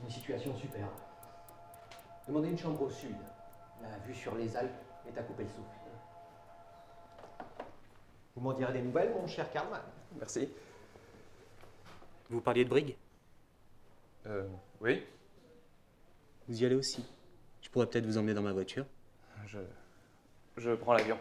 Une situation superbe. Demandez une chambre au sud. La vue sur les Alpes est à couper le souffle. Vous m'en direz des nouvelles, mon cher Carman. Merci. Vous parliez de brigue? Oui. Vous y allez aussi. Je pourrais peut-être vous emmener dans ma voiture. Je prends l'avion.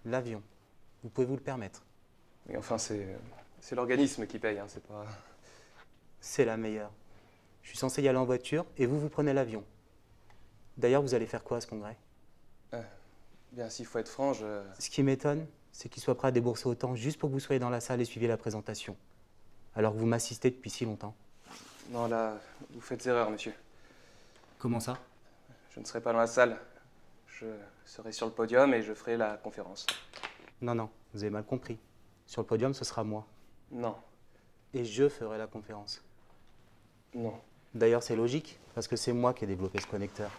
L'avion. Vous pouvez vous le permettre. Mais enfin, c'est l'organisme qui paye, hein, c'est pas... C'est la meilleure. Je suis censé y aller en voiture et vous prenez l'avion. D'ailleurs, vous allez faire quoi à ce congrès? Bien, s'il faut être franc, Ce qui m'étonne, c'est qu'il soit prêt à débourser autant juste pour que vous soyez dans la salle et suiviez la présentation. Alors que vous m'assistez depuis si longtemps. Non, là, vous faites erreur, monsieur. Comment ça? Je ne serai pas dans la salle. Je serai sur le podium et je ferai la conférence. Non, non, vous avez mal compris. Sur le podium, ce sera moi. Non. Et je ferai la conférence. Non. D'ailleurs, c'est logique, parce que c'est moi qui ai développé ce connecteur.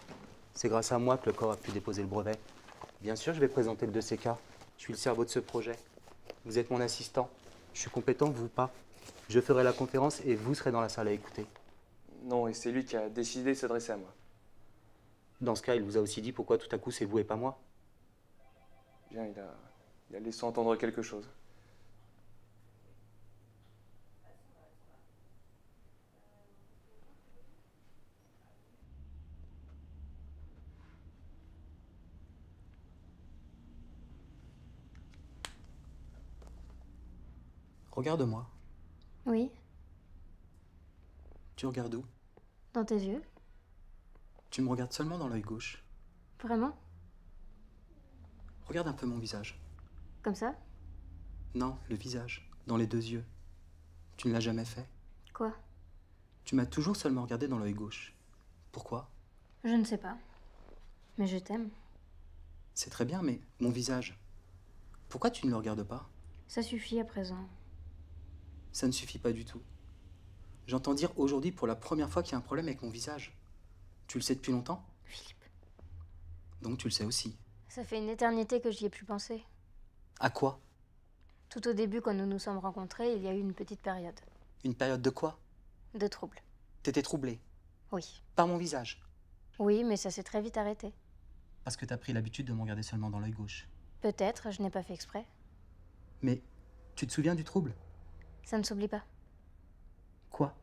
C'est grâce à moi que le corps a pu déposer le brevet. Bien sûr, je vais présenter le 2CK. Je suis le cerveau de ce projet. Vous êtes mon assistant. Je suis compétent, vous pas. Je ferai la conférence et vous serez dans la salle à écouter. Non, et c'est lui qui a décidé de s'adresser à moi. Dans ce cas, il vous a aussi dit pourquoi tout à coup c'est vous et pas moi. Bien, il a laissé entendre quelque chose. Regarde-moi. Oui, Tu regardes où? dans tes yeux. Tu me regardes seulement dans l'œil gauche. Vraiment? Regarde un peu mon visage. Comme ça? Non, le visage, dans les deux yeux. Tu ne l'as jamais fait. Quoi? Tu m'as toujours seulement regardé dans l'œil gauche. Pourquoi? Je ne sais pas. Mais je t'aime. C'est très bien, mais mon visage. Pourquoi tu ne le regardes pas? Ça suffit à présent. Ça ne suffit pas du tout. J'entends dire aujourd'hui pour la première fois qu'il y a un problème avec mon visage. Tu le sais depuis longtemps? Philippe. Donc tu le sais aussi. Ça fait une éternité que j'y ai plus pensé. À quoi? Tout au début, quand nous nous sommes rencontrés, il y a eu une petite période. Une période de quoi? De trouble. T'étais troublé. Oui. Par mon visage. Oui, mais ça s'est très vite arrêté. Parce que t'as pris l'habitude de me regarder seulement dans l'œil gauche. Peut-être, je n'ai pas fait exprès. Mais tu te souviens du trouble? Ça ne s'oublie pas. Quoi?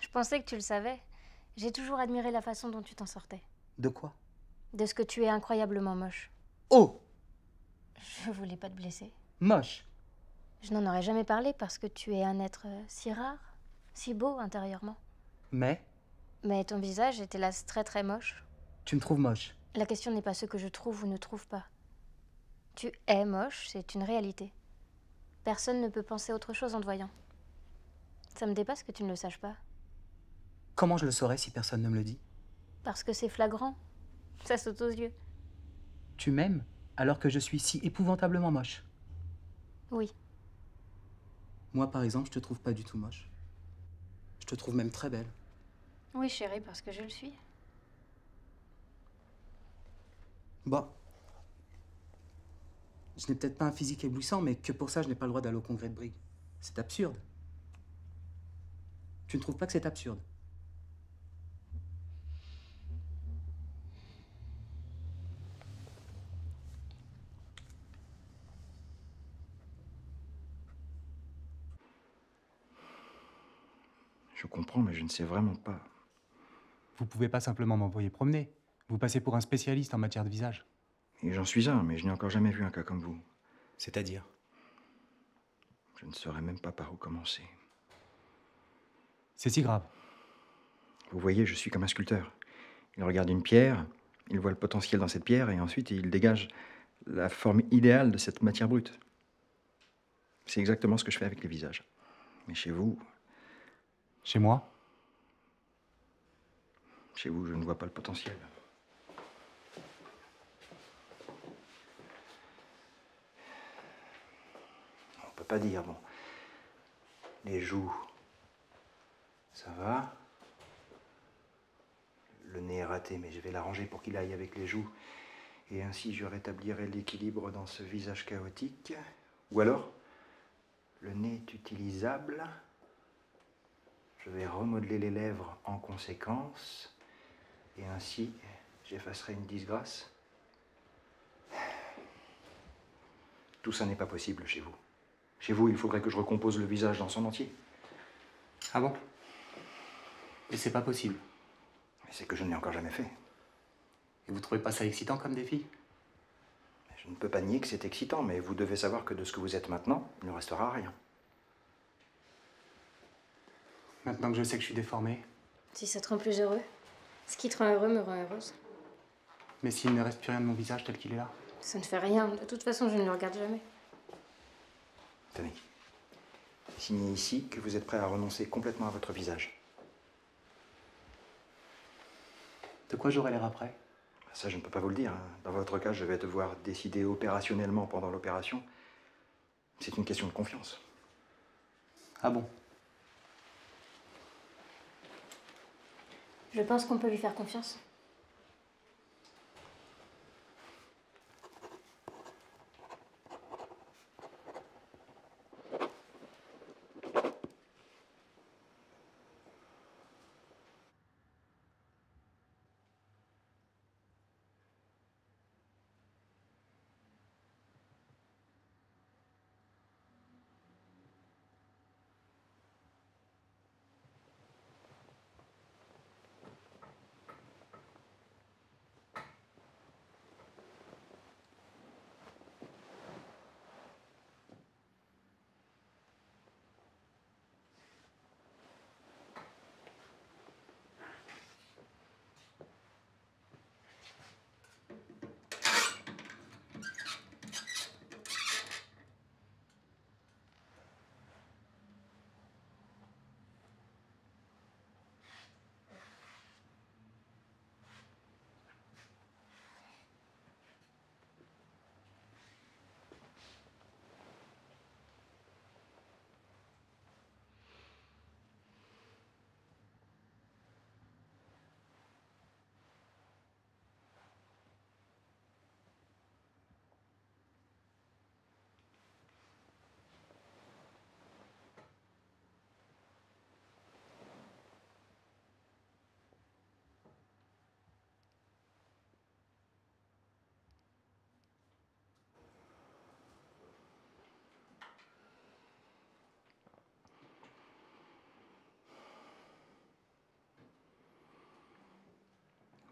Je pensais que tu le savais. J'ai toujours admiré la façon dont tu t'en sortais. De quoi? De ce que tu es incroyablement moche. Oh! Je voulais pas te blesser. Moche! Je n'en aurais jamais parlé parce que tu es un être si rare, si beau intérieurement. Mais Mais ton visage est hélas très très moche. tu me trouves moche. La question n'est pas ce que je trouve ou ne trouve pas. Tu es moche, c'est une réalité. Personne ne peut penser autre chose en te voyant. Ça me dépasse que tu ne le saches pas. Comment je le saurais si personne ne me le dit? Parce que c'est flagrant. Ça saute aux yeux. Tu m'aimes alors que je suis si épouvantablement moche. Oui. Moi, par exemple, je te trouve pas du tout moche. Je te trouve même très belle. Oui, chérie, parce que je le suis. Bon. Je n'ai peut-être pas un physique éblouissant, mais que pour ça, je n'ai pas le droit d'aller au congrès de Brigue. C'est absurde. Tu ne trouves pas que c'est absurde? Je comprends, mais je ne sais vraiment pas. Vous pouvez pas simplement m'envoyer promener. Vous passez pour un spécialiste en matière de visage. Et j'en suis un, mais je n'ai encore jamais vu un cas comme vous. C'est-à-dire? Je ne saurais même pas par où commencer. C'est si grave. Vous voyez, je suis comme un sculpteur. Il regarde une pierre, il voit le potentiel dans cette pierre, et ensuite il dégage la forme idéale de cette matière brute. C'est exactement ce que je fais avec les visages. Mais chez vous, Chez moi, je ne vois pas le potentiel. On peut pas dire, bon. Les joues, ça va. Le nez est raté, mais je vais l'arranger pour qu'il aille avec les joues. Et ainsi, je rétablirai l'équilibre dans ce visage chaotique. Ou alors, le nez est utilisable. Je vais remodeler les lèvres en conséquence. Et ainsi, j'effacerai une disgrâce. Tout ça n'est pas possible chez vous. Chez vous, il faudrait que je recompose le visage dans son entier. Ah bon? Et c'est pas possible. Mais c'est que je ne l'ai encore jamais fait. Et vous trouvez pas ça excitant comme défi? Je ne peux pas nier que c'est excitant, mais vous devez savoir que de ce que vous êtes maintenant, il ne restera rien. Maintenant que je sais que je suis déformé. Si ça te rend plus heureux. Ce qui te rend heureux me rend heureuse. Mais s'il ne reste plus rien de mon visage tel qu'il est là? Ça ne fait rien. De toute façon, je ne le regarde jamais. Tenez. Signez ici que vous êtes prêt à renoncer complètement à votre visage. De quoi j'aurai l'air après? Ça, je ne peux pas vous le dire. Dans votre cas, je vais devoir décider opérationnellement pendant l'opération. C'est une question de confiance. Ah bon? Je pense qu'on peut lui faire confiance.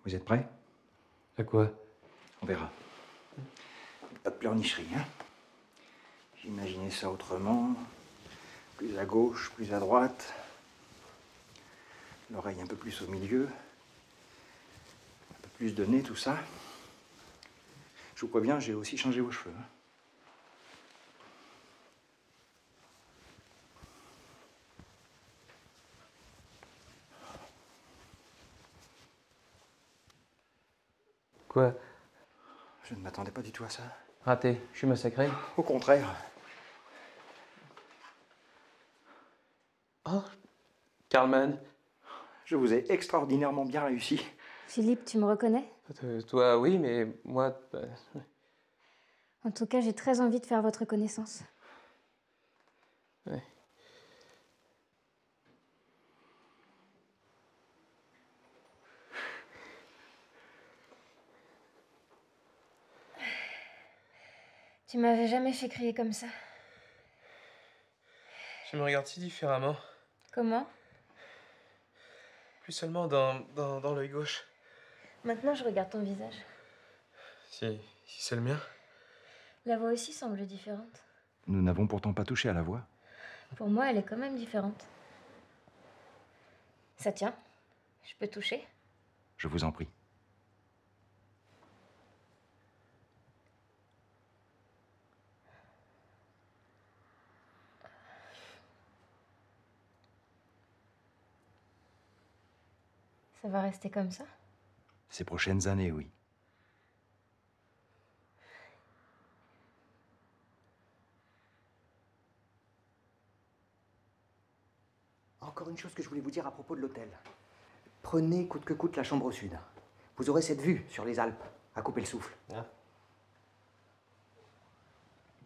Vous êtes prêts? À quoi? On verra. Pas de pleurnicherie, hein? J'imaginais ça autrement. Plus à gauche, plus à droite. L'oreille un peu plus au milieu. Un peu plus de nez, tout ça. Je vous préviens, j'ai aussi changé vos cheveux. Hein. Quoi? Je ne m'attendais pas du tout à ça. Raté, je suis massacré. Au contraire. Oh, Carlman. Je vous ai extraordinairement bien réussi. Philippe, tu me reconnais? Toi, oui, mais moi... En tout cas, j'ai très envie de faire votre connaissance. Ouais. Tu m'avais jamais fait crier comme ça. Je me regarde si différemment. Comment? Plus seulement dans l'œil gauche. Maintenant, je regarde ton visage. Si c'est le mien. La voix aussi semble différente. Nous n'avons pourtant pas touché à la voix. Pour moi, elle est quand même différente. Ça tient? Je peux toucher? Je vous en prie. Ça va rester comme ça? Ces prochaines années, oui. Encore une chose que je voulais vous dire à propos de l'hôtel. Prenez coûte que coûte la chambre au sud. Vous aurez cette vue sur les Alpes, à couper le souffle. Hein?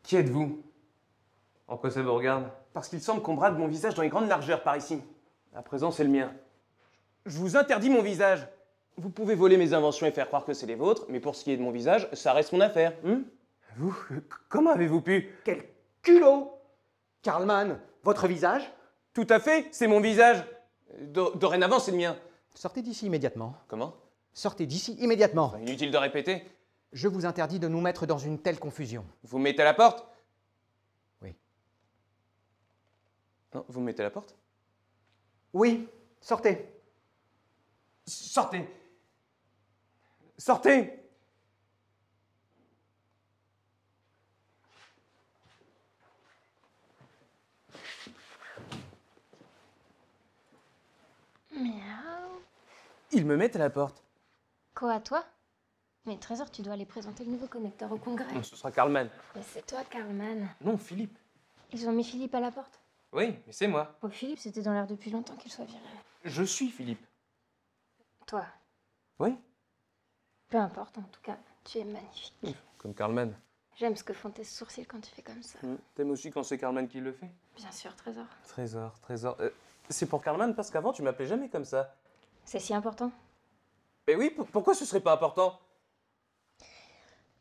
Qui êtes-vous? En quoi ça vous regarde? Parce qu'il semble qu'on brade mon visage dans les grandes largeurs par ici. À présent, c'est le mien. Je vous interdis mon visage. Vous pouvez voler mes inventions et faire croire que c'est les vôtres, mais pour ce qui est de mon visage, ça reste mon affaire. Vous, comment avez-vous pu? Quel culot! Karlmann, votre visage? Tout à fait, c'est mon visage. Dorénavant, c'est le mien. Sortez d'ici immédiatement. Comment? Sortez d'ici immédiatement. Inutile de répéter. Je vous interdis de nous mettre dans une telle confusion. Vous me mettez à la porte? Oui. Non, vous me mettez à la porte? Oui, sortez. Sortez! Sortez! Miaou. Ils me mettent à la porte. Quoi, toi? Mais Trésor, tu dois aller présenter le nouveau connecteur au congrès. Non, ce sera Karlmann. Mais c'est toi, Karlmann. Non, Philippe. Ils ont mis Philippe à la porte. Oui, mais c'est moi. Oh, Philippe, c'était dans l'air depuis longtemps qu'il soit viré. Je suis Philippe. Toi, Oui, peu importe, en tout cas, tu es magnifique. comme Karlmann. J'aime ce que font tes sourcils quand tu fais comme ça. T'aimes aussi quand c'est Karlmann qui le fait? Bien sûr, Trésor. Trésor, Trésor. C'est pour Karlmann parce qu'avant tu m'appelais jamais comme ça. C'est si important. Mais oui, pourquoi ce serait pas important?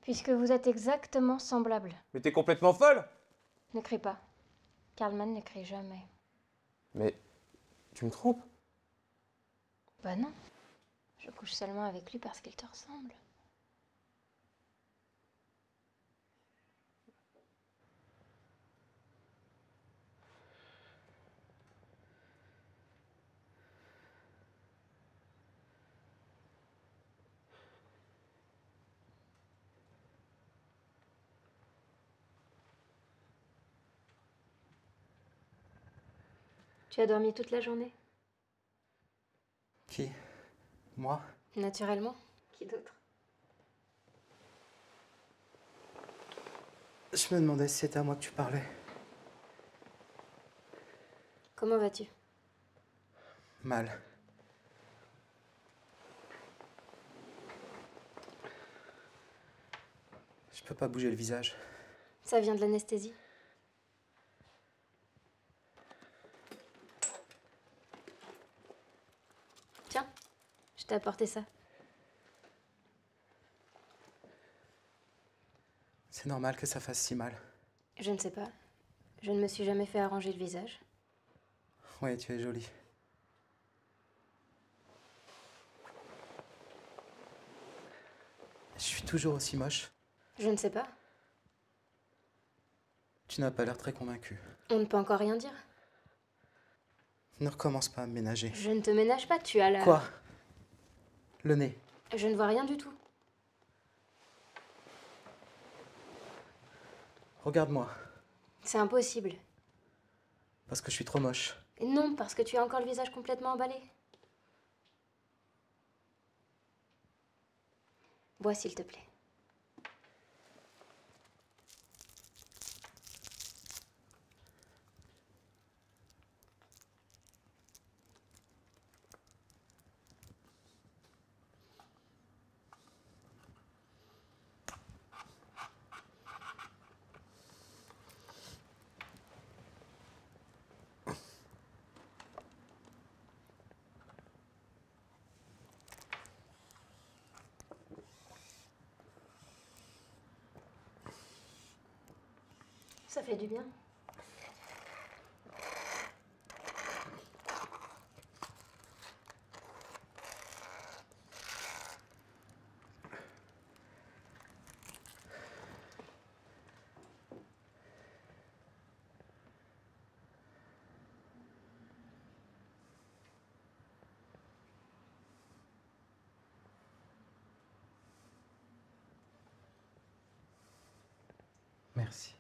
Puisque vous êtes exactement semblables. Mais t'es complètement folle! Ne crie pas. Karlmann ne crie jamais. Mais tu me trompes. Bah non. Je couche seulement avec lui parce qu'il te ressemble. Tu as dormi toute la journée? Qui? Moi? Naturellement. Qui d'autre? Je me demandais si c'était à moi que tu parlais. Comment vas-tu? Mal. Je peux pas bouger le visage. Ça vient de l'anesthésie. Tiens, je t'ai apporté ça. C'est normal que ça fasse si mal. Je ne sais pas. Je ne me suis jamais fait arranger le visage. Ouais, tu es jolie. Je suis toujours aussi moche. Je ne sais pas. Tu n'as pas l'air très convaincu. On ne peut encore rien dire. Ne recommence pas à me ménager. Je ne te ménage pas, tu as la... Quoi? Le nez. Je ne vois rien du tout. Regarde-moi. C'est impossible. Parce que je suis trop moche. Et non, parce que tu as encore le visage complètement emballé. Bois, s'il te plaît. Ça fait du bien. Merci.